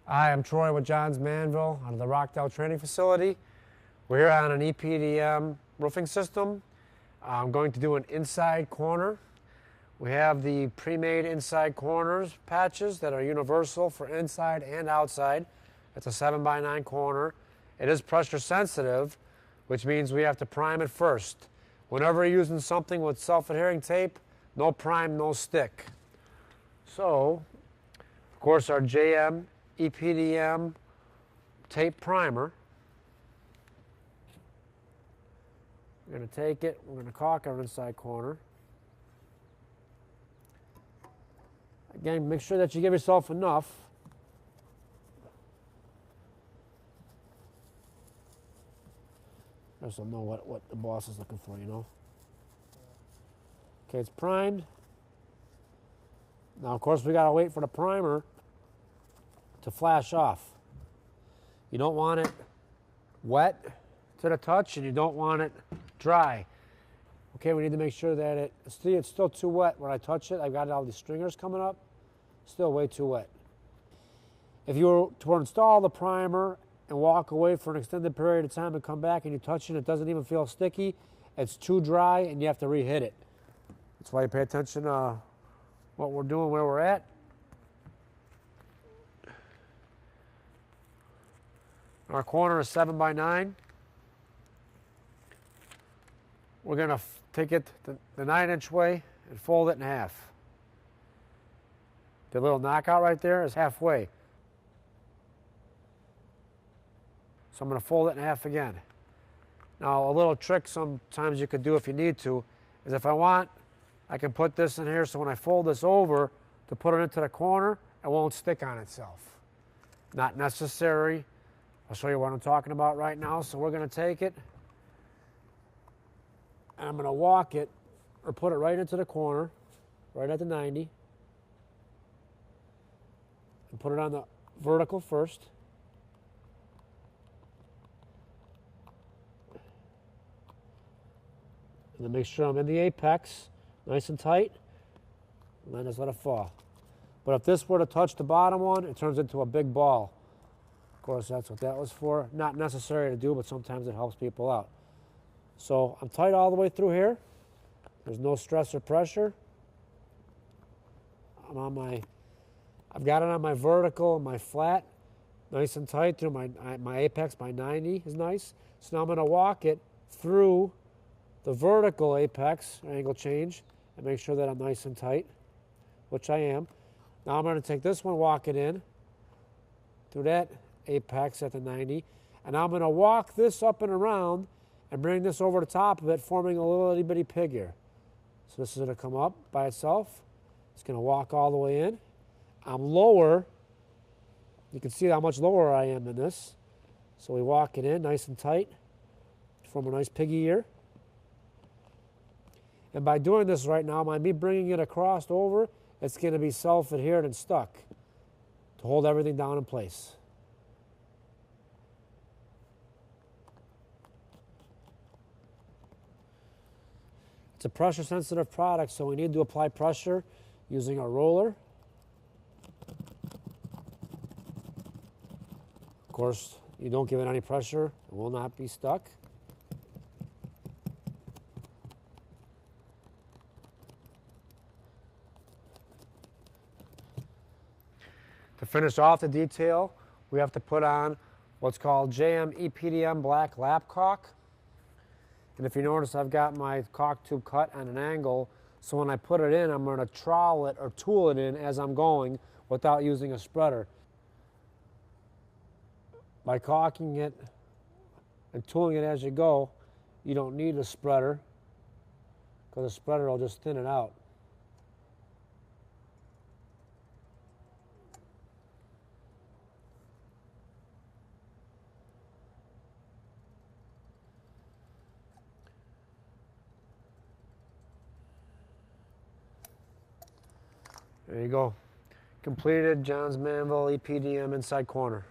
Hi, I'm Troy with Johns Manville out of the Rockdale Training Facility. We're here on an EPDM roofing system. I'm going to do an inside corner. We have the pre-made inside corners patches that are universal for inside and outside. It's a 7x9 corner. It is pressure sensitive, which means we have to prime it first. Whenever you're using something with self-adhering tape, no prime, no stick. So, of course, our JM EPDM tape primer. We're going to take it, we're going to caulk our inside corner. Again, make sure that you give yourself enough. Just don't know what the boss is looking for, you know. Okay, it's primed. Now, of course, we got to wait for the primer to flash off. You don't want it wet to the touch, and you don't want it dry. Okay, we need to make sure that it's still too wet when I touch it. I've got all these stringers coming up. Still way too wet. If you were to install the primer and walk away for an extended period of time and come back and you touch it, it doesn't even feel sticky. It's too dry and you have to re-hit it. That's why you pay attention to what we're doing, where we're at. Our corner is 7x9. We're going to take it the 9-inch way and fold it in half. The little knockout right there is halfway. So I'm going to fold it in half again. Now, a little trick sometimes you could do if you need to is if I want, I can put this in here so when I fold this over to put it into the corner, it won't stick on itself. Not necessary. I'll show you what I'm talking about right now. So we're going to take it and I'm going to walk it or put it right into the corner, right at the 90. And put it on the vertical first. And then make sure I'm in the apex, nice and tight, and then just let it fall. But if this were to touch the bottom one, it turns into a big ball. Of course, that's what that was for. Not necessary to do, but sometimes it helps people out. So I'm tight all the way through here. There's no stress or pressure. I've got it on my vertical and my flat, nice and tight through my apex. My 90 is nice. So now I'm going to walk it through the vertical apex angle change and make sure that I'm nice and tight, which I am. Now I'm going to take this one, walk it in through that apex at the 90, and I'm going to walk this up and around and bring this over the top of it, forming a little itty bitty pig here. So this is going to come up by itself. It's going to walk all the way in. I'm lower. You can see how much lower I am than this. So we walk it in nice and tight, form a nice piggy ear. And by doing this right now, by me bringing it across over, it's going to be self-adhered and stuck to hold everything down in place. It's a pressure-sensitive product, so we need to apply pressure using a roller. Of course, you don't give it any pressure, it will not be stuck. To finish off the detail, we have to put on what's called JM EPDM black lap caulk. And if you notice, I've got my caulk tube cut at an angle, so when I put it in, I'm going to trowel it or tool it in as I'm going without using a spreader. By caulking it and tooling it as you go, you don't need a spreader because the spreader will just thin it out. There you go. Completed Johns Manville EPDM inside corner.